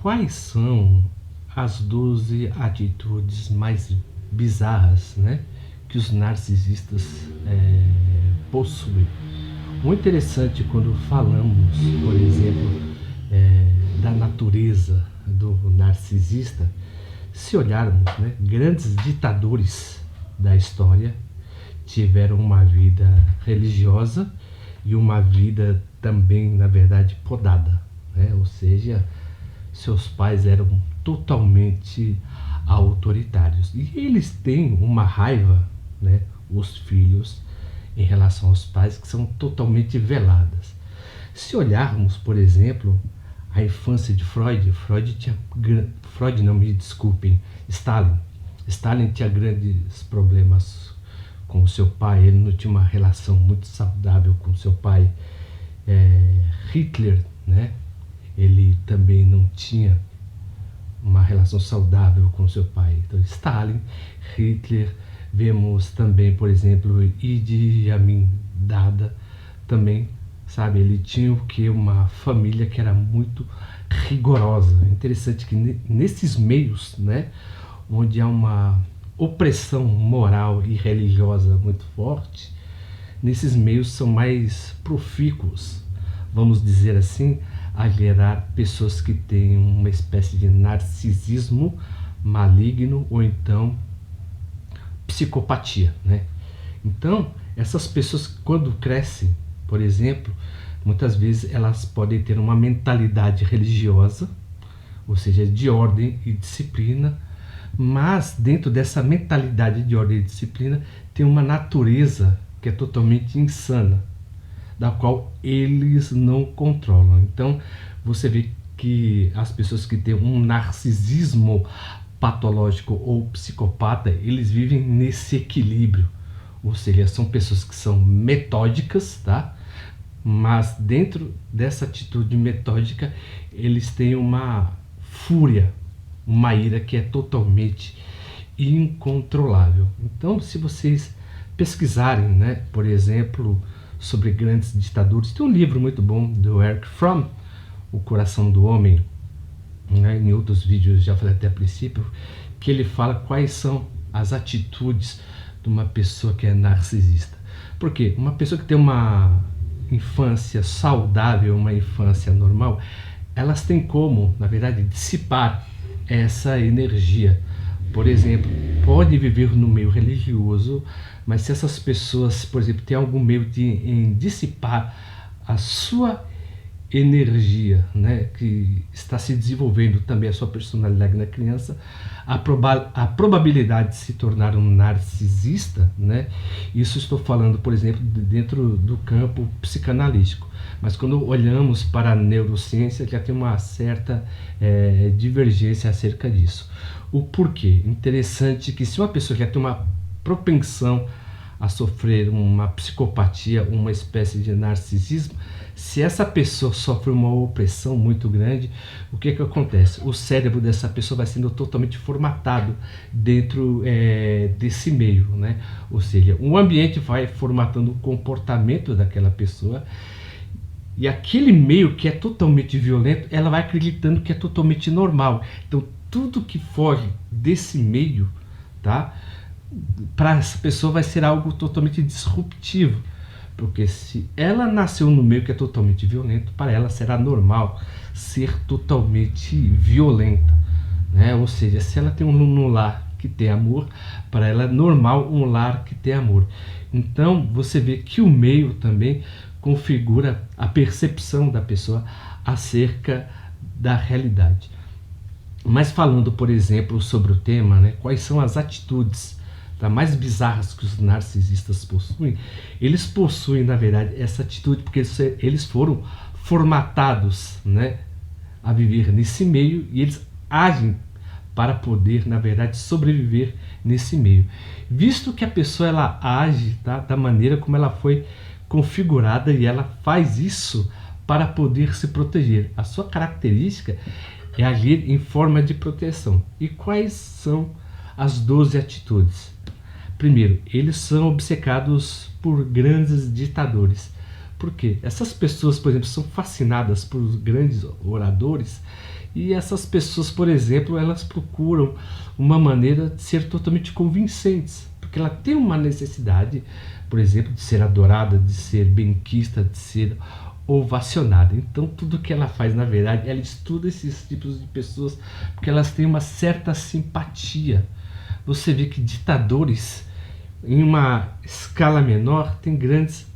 quais são as 12 atitudes mais bizarras, né, que os narcisistas possuem? O interessante quando falamos, por exemplo, da natureza do narcisista, se olharmos, né, grandes ditadores da história tiveram uma vida religiosa e uma vida também, na verdade, podada, né? Ou seja, seus pais eram totalmente autoritários e eles têm uma raiva, né, os filhos, em relação aos pais, que são totalmente veladas. Se olharmos, por exemplo, a infância de Freud, Stalin tinha grandes problemas com o seu pai, ele não tinha uma relação muito saudável com o seu pai. Hitler, né, ele também não tinha uma relação saudável com o seu pai. Então, Stalin, Hitler, vemos também, por exemplo, Idi Amin Dada, também, sabe, ele tinha o que? Uma família que era muito rigorosa. É interessante que nesses meios, né, onde há uma opressão moral e religiosa muito forte, nesses meios são mais profícuos, vamos dizer assim, a gerar pessoas que têm uma espécie de narcisismo maligno ou então psicopatia, né? Então, essas pessoas quando crescem, por exemplo, muitas vezes elas podem ter uma mentalidade religiosa, ou seja, de ordem e disciplina, mas dentro dessa mentalidade de ordem e disciplina tem uma natureza que é totalmente insana, da qual eles não controlam. Então você vê que as pessoas que têm um narcisismo patológico ou psicopata, eles vivem nesse equilíbrio, ou seja, são pessoas que são metódicas, tá? Mas dentro dessa atitude metódica eles têm uma fúria, uma ira que é totalmente incontrolável. Então, se vocês pesquisarem, né, por exemplo, sobre grandes ditadores, tem um livro muito bom do Erich Fromm, O Coração do Homem, né, em outros vídeos já falei até a princípio, que ele fala quais são as atitudes de uma pessoa que é narcisista. Porque uma pessoa que tem uma infância saudável, uma infância normal, elas têm como, na verdade, dissipar essa energia. Por exemplo, pode viver no meio religioso, mas se essas pessoas, por exemplo, têm algum meio em dissipar a sua energia, né, que está se desenvolvendo também a sua personalidade na criança, a probabilidade de se tornar um narcisista, né, isso estou falando, por exemplo, dentro do campo psicanalítico, mas quando olhamos para a neurociência já tem uma certa divergência acerca disso. O porquê? Interessante que se uma pessoa já tem uma propensão a sofrer uma psicopatia, uma espécie de narcisismo, se essa pessoa sofre uma opressão muito grande, o que acontece? O cérebro dessa pessoa vai sendo totalmente formatado dentro desse meio, né? Ou seja, o ambiente vai formatando o comportamento daquela pessoa e aquele meio que é totalmente violento, ela vai acreditando que é totalmente normal. Então, tudo que foge desse meio, tá? Para essa pessoa vai ser algo totalmente disruptivo, porque se ela nasceu no meio que é totalmente violento, para ela será normal ser totalmente violenta, né? Ou seja, se ela tem um lar que tem amor, para ela é normal um lar que tem amor. Então você vê que o meio também configura a percepção da pessoa acerca da realidade. Mas falando, por exemplo, sobre o tema, né, quais são as atitudes mais bizarras que os narcisistas possuem? Eles possuem, na verdade, essa atitude porque eles foram formatados, né, a viver nesse meio e eles agem para poder, na verdade, sobreviver nesse meio. Visto que a pessoa ela age, tá, da maneira como ela foi configurada e ela faz isso para poder se proteger. A sua característica é agir em forma de proteção. E quais são as 12 atitudes? Primeiro, eles são obcecados por grandes ditadores. Por quê? Essas pessoas, por exemplo, são fascinadas por grandes oradores, e essas pessoas, por exemplo, elas procuram uma maneira de ser totalmente convincentes, porque ela tem uma necessidade, por exemplo, de ser adorada, de ser benquista, de ser ovacionada. Então tudo que ela faz, na verdade, ela estuda esses tipos de pessoas porque elas têm uma certa simpatia. Você vê que ditadores, em uma escala menor, têm grandes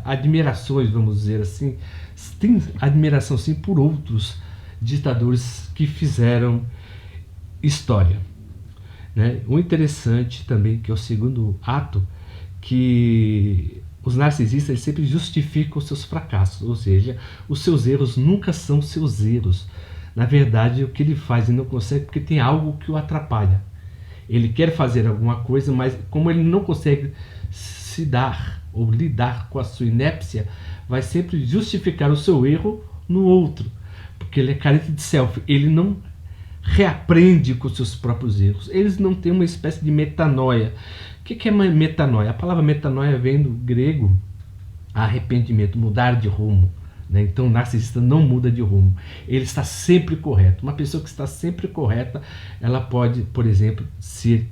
admirações, vamos dizer assim, tem admiração sim por outros ditadores que fizeram história, né? O interessante também, que é o segundo ato, que os narcisistas eles sempre justificam os seus fracassos, ou seja, os seus erros nunca são seus erros. Na verdade, o que ele faz e não consegue porque tem algo que o atrapalha. Ele quer fazer alguma coisa, mas como ele não consegue se dar ou lidar com a sua inépcia, vai sempre justificar o seu erro no outro, porque ele é carente de self, ele não reaprende com seus próprios erros, eles não têm uma espécie de metanoia. O que é metanoia? A palavra metanoia vem do grego arrependimento, mudar de rumo, né? Então o narcisista não muda de rumo, ele está sempre correto. Uma pessoa que está sempre correta, ela pode, por exemplo, ser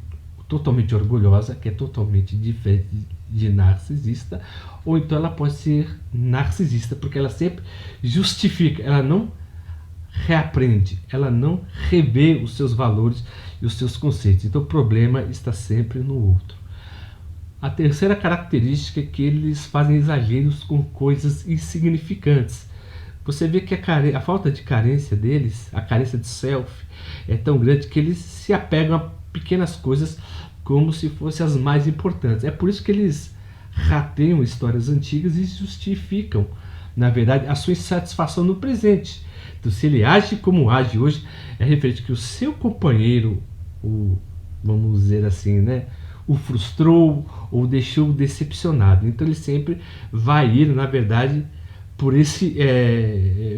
totalmente orgulhosa, que é totalmente diferente de narcisista, ou então ela pode ser narcisista, porque ela sempre justifica, ela não reaprende, ela não revê os seus valores e os seus conceitos. Então o problema está sempre no outro. A terceira característica é que eles fazem exageros com coisas insignificantes. Você vê que a falta de carência deles, a carência de self, é tão grande que eles se apegam a pequenas coisas como se fossem as mais importantes. É por isso que eles rateiam histórias antigas e justificam, na verdade, a sua insatisfação no presente. Então, se ele age como age hoje, é referente que o seu companheiro, vamos dizer assim, né, o frustrou ou deixou decepcionado. Então ele sempre vai ir, na verdade, por esse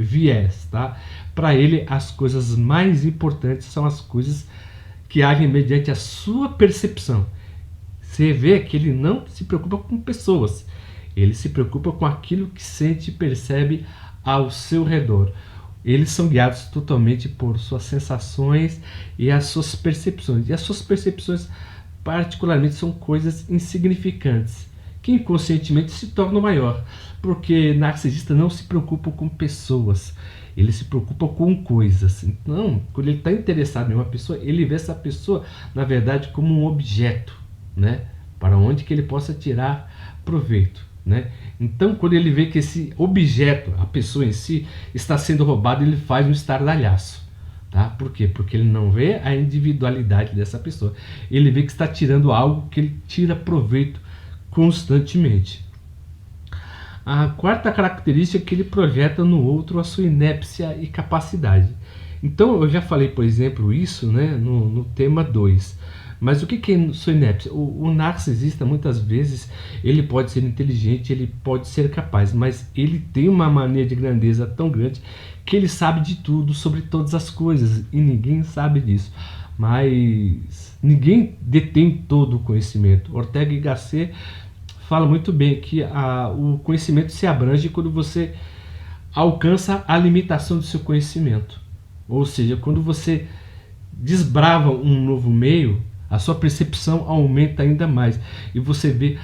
viés, tá? Para ele, as coisas mais importantes são as coisas que agem mediante a sua percepção. Você vê que ele não se preocupa com pessoas, ele se preocupa com aquilo que sente e percebe ao seu redor. Eles são guiados totalmente por suas sensações e as suas percepções. E as suas percepções, particularmente, são coisas insignificantes, que inconscientemente se tornam maior. Porque narcisista não se preocupa com pessoas, ele se preocupa com coisas. Então, quando ele está interessado em uma pessoa, ele vê essa pessoa, na verdade, como um objeto, né? Para onde que ele possa tirar proveito, né? Então, quando ele vê que esse objeto, a pessoa em si, está sendo roubado, ele faz um estardalhaço, tá? Por quê? Porque ele não vê a individualidade dessa pessoa. Ele vê que está tirando algo que ele tira proveito constantemente. A quarta característica é que ele projeta no outro a sua inépcia e capacidade. Então, eu já falei, por exemplo, isso, né, no tema 2. Mas o que é sua inépcia? O narcisista, muitas vezes, ele pode ser inteligente, ele pode ser capaz, mas ele tem uma mania de grandeza tão grande que ele sabe de tudo, sobre todas as coisas, e ninguém sabe disso. Mas ninguém detém todo o conhecimento. Ortega y Gasset fala muito bem que o conhecimento se abrange quando você alcança a limitação do seu conhecimento. Ou seja, quando você desbrava um novo meio, a sua percepção aumenta ainda mais e você vê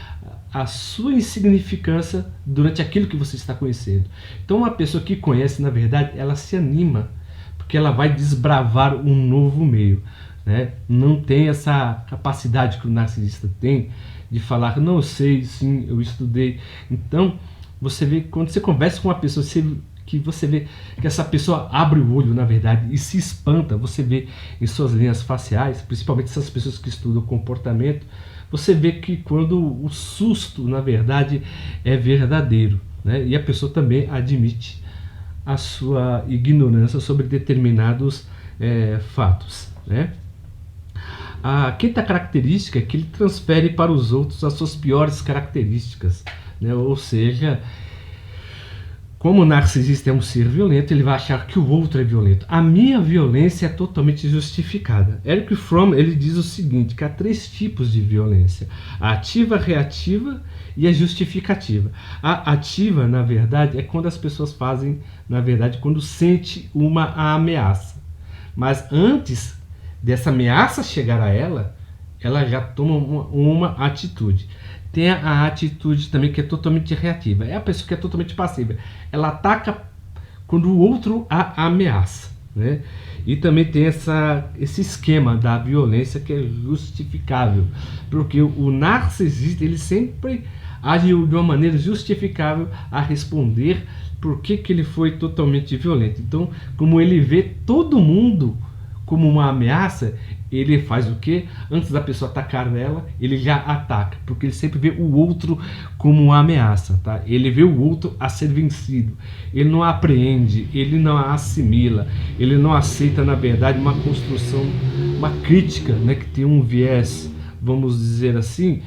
a sua insignificância durante aquilo que você está conhecendo. Então uma pessoa que conhece, na verdade, ela se anima, porque ela vai desbravar um novo meio, né? Não tem essa capacidade que o narcisista tem de falar, não, eu sei, sim, eu estudei. Então você vê, quando você conversa com uma pessoa, você vê que essa pessoa abre o olho, na verdade, e se espanta. Você vê em suas linhas faciais, principalmente essas pessoas que estudam comportamento, você vê que quando o susto, na verdade, é verdadeiro, né? E a pessoa também admite a sua ignorância sobre determinados fatos, né? A quinta característica é que ele transfere para os outros as suas piores características, né? Ou seja, Como o narcisista é um ser violento, ele vai achar que o outro é violento. A minha violência é totalmente justificada. Erich Fromm, ele diz o seguinte, que há 3 tipos de violência: a ativa, a reativa e a justificativa. A ativa, na verdade, é quando as pessoas fazem, na verdade, quando sente uma ameaça. Mas antes dessa ameaça chegar a ela já toma uma atitude. Tem a atitude também que é totalmente reativa. É a pessoa que é totalmente passiva. Ela ataca quando o outro a ameaça, né? E também tem esse esquema da violência que é justificável. Porque o narcisista, ele sempre age de uma maneira justificável a responder por que ele foi totalmente violento. Então, como ele vê todo mundo como uma ameaça, ele faz o quê? Antes da pessoa atacar ela, ele já ataca, porque ele sempre vê o outro como uma ameaça, tá? Ele vê o outro a ser vencido, ele não apreende, ele não assimila, ele não aceita, na verdade, uma construção, uma crítica, né, que tem um viés, vamos dizer assim,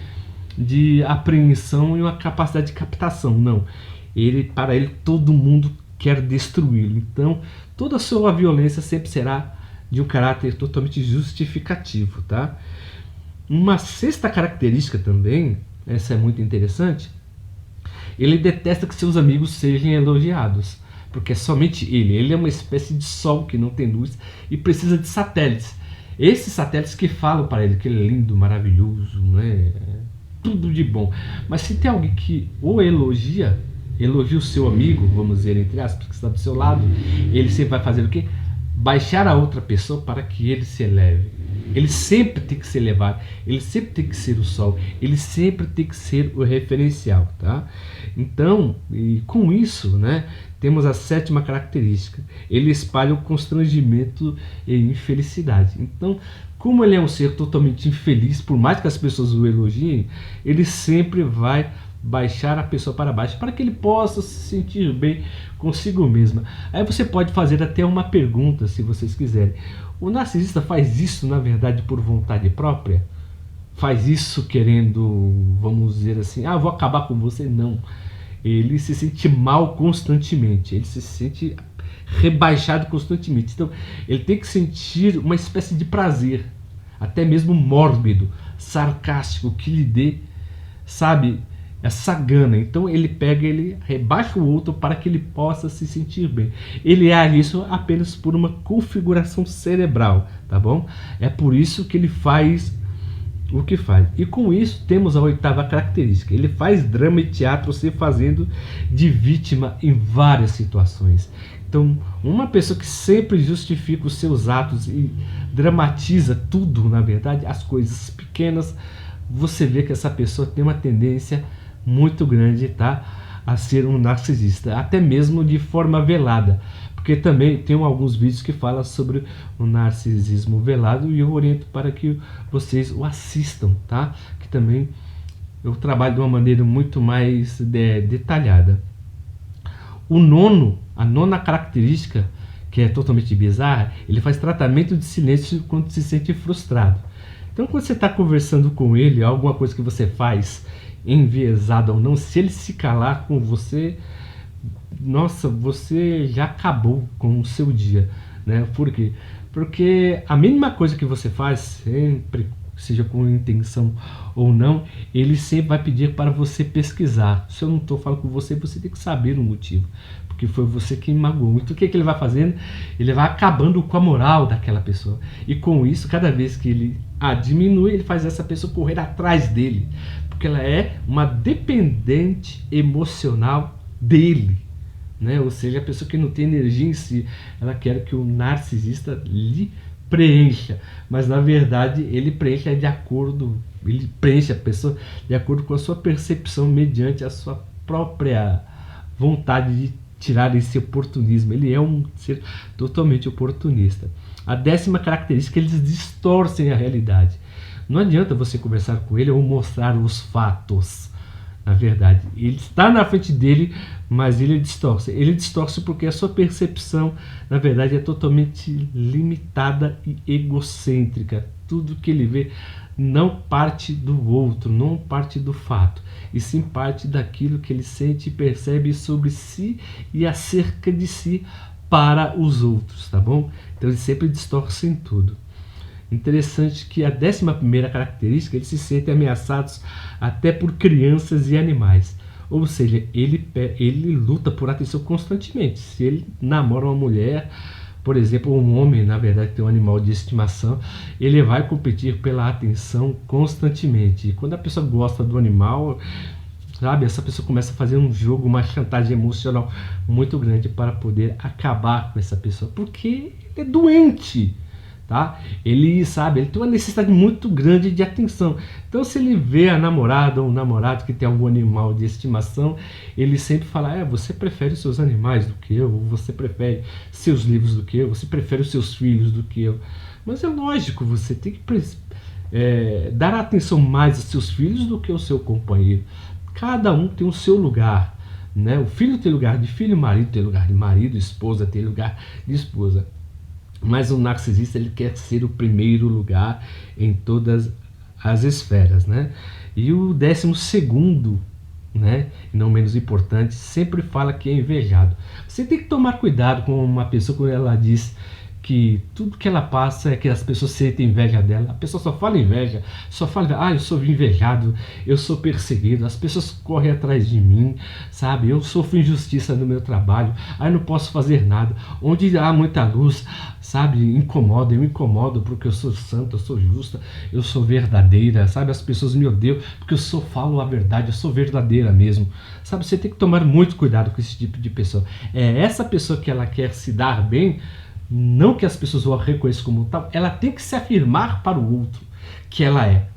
de apreensão e uma capacidade de captação. Não, para ele todo mundo quer destruí-lo. Então toda a sua violência sempre será de um caráter totalmente justificativo, tá? Uma sexta característica também, essa é muito interessante, ele detesta que seus amigos sejam elogiados, porque é somente ele é uma espécie de sol que não tem luz e precisa de satélites. Esses satélites que falam para ele que ele é lindo, maravilhoso, né? Tudo de bom. Mas se tem alguém que o elogia o seu amigo, vamos dizer, entre aspas, que está do seu lado, ele sempre vai fazer o quê? Baixar a outra pessoa para que ele se eleve. Ele sempre tem que se elevar, ele sempre tem que ser o sol, ele sempre tem que ser o referencial, tá? Então, e com isso, né, temos a sétima característica: ele espalha o constrangimento e infelicidade. Então, como ele é um ser totalmente infeliz, por mais que as pessoas o elogiem, ele sempre vai baixar a pessoa para baixo, para que ele possa se sentir bem consigo mesma. Aí você pode fazer até uma pergunta, se vocês quiserem: o narcisista faz isso, na verdade, por vontade própria? Faz isso querendo, vamos dizer assim, vou acabar com você? Não. Ele se sente mal constantemente, ele se sente rebaixado constantemente. Então ele tem que sentir uma espécie de prazer, até mesmo mórbido, sarcástico, que lhe dê, sabe, essa gana. Então ele rebaixa o outro para que ele possa se sentir bem. Ele age isso apenas por uma configuração cerebral, tá bom? É por isso que ele faz o que faz. E com isso temos a oitava característica: ele faz drama e teatro se fazendo de vítima em várias situações. Então, uma pessoa que sempre justifica os seus atos e dramatiza tudo, na verdade, as coisas pequenas, você vê que essa pessoa tem uma tendência muito grande, tá, a ser um narcisista, até mesmo de forma velada, porque também tem alguns vídeos que falam sobre o narcisismo velado e eu oriento para que vocês o assistam, tá, que também eu trabalho de uma maneira muito mais detalhada. A nona característica, que é totalmente bizarra, ele faz tratamento de silêncio quando se sente frustrado. Então, quando você está conversando com ele, alguma coisa que você faz, enviesada ou não, se ele se calar com você, nossa, você já acabou com o seu dia, né? Por quê? Porque a mínima coisa que você faz, sempre, seja com intenção ou não, ele sempre vai pedir para você pesquisar. Se eu não estou falando com você, você tem que saber o motivo, porque foi você quem magoou. Então o que ele vai fazendo? Ele vai acabando com a moral daquela pessoa. E com isso, cada vez que ele diminui, ele faz essa pessoa correr atrás dele, porque ela é uma dependente emocional dele, né? Ou seja, a pessoa que não tem energia em si, ela quer que o narcisista lhe preencha, mas na verdade ele preenche a pessoa de acordo com a sua percepção, mediante a sua própria vontade de tirar esse oportunismo. Ele é um ser totalmente oportunista. A 10ª característica: eles distorcem a realidade. Não adianta você conversar com ele ou mostrar os fatos. Na verdade, ele está na frente dele, mas ele distorce. Ele distorce porque a sua percepção, na verdade, é totalmente limitada e egocêntrica. Tudo que ele vê não parte do outro, não parte do fato. e sim parte daquilo que ele sente e percebe sobre si e acerca de si para os outros, tá bom? Então eles sempre distorcem tudo. Interessante que a 11ª característica, eles se sentem ameaçados até por crianças e animais. Ou seja, ele luta por atenção constantemente. Se ele namora uma mulher, por exemplo, um homem, na verdade, tem um animal de estimação, ele vai competir pela atenção constantemente. E quando a pessoa gosta do animal, sabe, essa pessoa começa a fazer um jogo, uma chantagem emocional muito grande para poder acabar com essa pessoa, porque ele é doente. Tá? Ele tem uma necessidade muito grande de atenção. Então, se ele vê a namorada ou um namorado que tem algum animal de estimação, ele sempre fala: você prefere os seus animais do que eu, você prefere seus livros do que eu, você prefere os seus filhos do que eu. Mas é lógico, você tem que dar atenção mais aos seus filhos do que ao seu companheiro. Cada um tem o seu lugar, né? O filho tem lugar de filho, o marido tem lugar de marido, a esposa tem lugar de esposa. Mas o narcisista, ele quer ser o primeiro lugar em todas as esferas, né? E o 12º, né, e não menos importante, sempre fala que é invejado. Você tem que tomar cuidado com uma pessoa quando ela diz que tudo que ela passa é que as pessoas sentem inveja dela. A pessoa só fala inveja, só fala: eu sou invejado, eu sou perseguido, as pessoas correm atrás de mim, sabe? Eu sofro injustiça no meu trabalho, eu não posso fazer nada. Onde há muita luz, sabe, incomoda, eu me incomodo porque eu sou santa, eu sou justa, eu sou verdadeira, sabe? As pessoas me odeiam porque eu falo a verdade, eu sou verdadeira mesmo, sabe? Você tem que tomar muito cuidado com esse tipo de pessoa. É essa pessoa que ela quer se dar bem, não que as pessoas o reconheçam como tal, ela tem que se afirmar para o outro que ela é.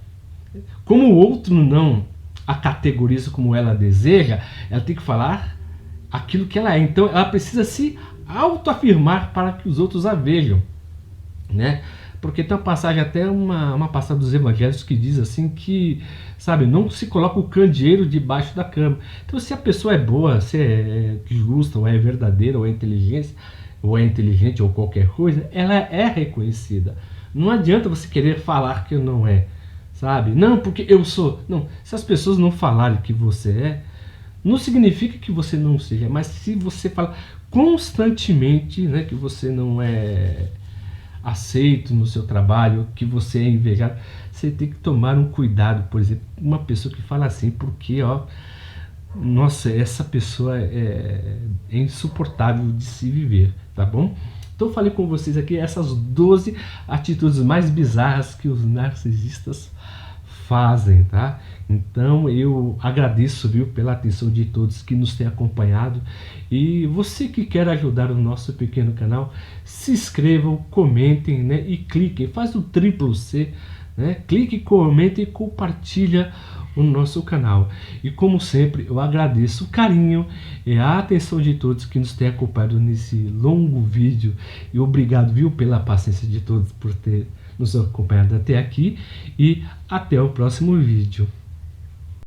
Como o outro não a categoriza como ela deseja, ela tem que falar aquilo que ela é. Então ela precisa se autoafirmar para que os outros a vejam, né? Porque tem uma passagem, até uma passagem dos evangelhos que diz assim que, sabe, não se coloca o candeeiro debaixo da cama. Então, se a pessoa é boa, se é justa, ou é verdadeira, ou é inteligente, ou qualquer coisa, ela é reconhecida. Não adianta você querer falar que não é, sabe? Não, porque eu sou. Não, se as pessoas não falarem que você é, não significa que você não seja, mas se você fala constantemente, né, que você não é aceito no seu trabalho, que você é invejado, você tem que tomar um cuidado. Por exemplo, uma pessoa que fala assim, porque nossa, essa pessoa é insuportável de se viver, tá bom? Então eu falei com vocês aqui essas 12 atitudes mais bizarras que os narcisistas fazem, tá? Então eu agradeço, viu, pela atenção de todos que nos têm acompanhado, e você que quer ajudar o nosso pequeno canal, se inscrevam, comentem, né, e cliquem, faz o triplo C, né? Clique, comente e compartilha o nosso canal. E como sempre, eu agradeço o carinho e a atenção de todos que nos têm acompanhado nesse longo vídeo, e obrigado, viu, pela paciência de todos por ter nos acompanhado até aqui, e até o próximo vídeo.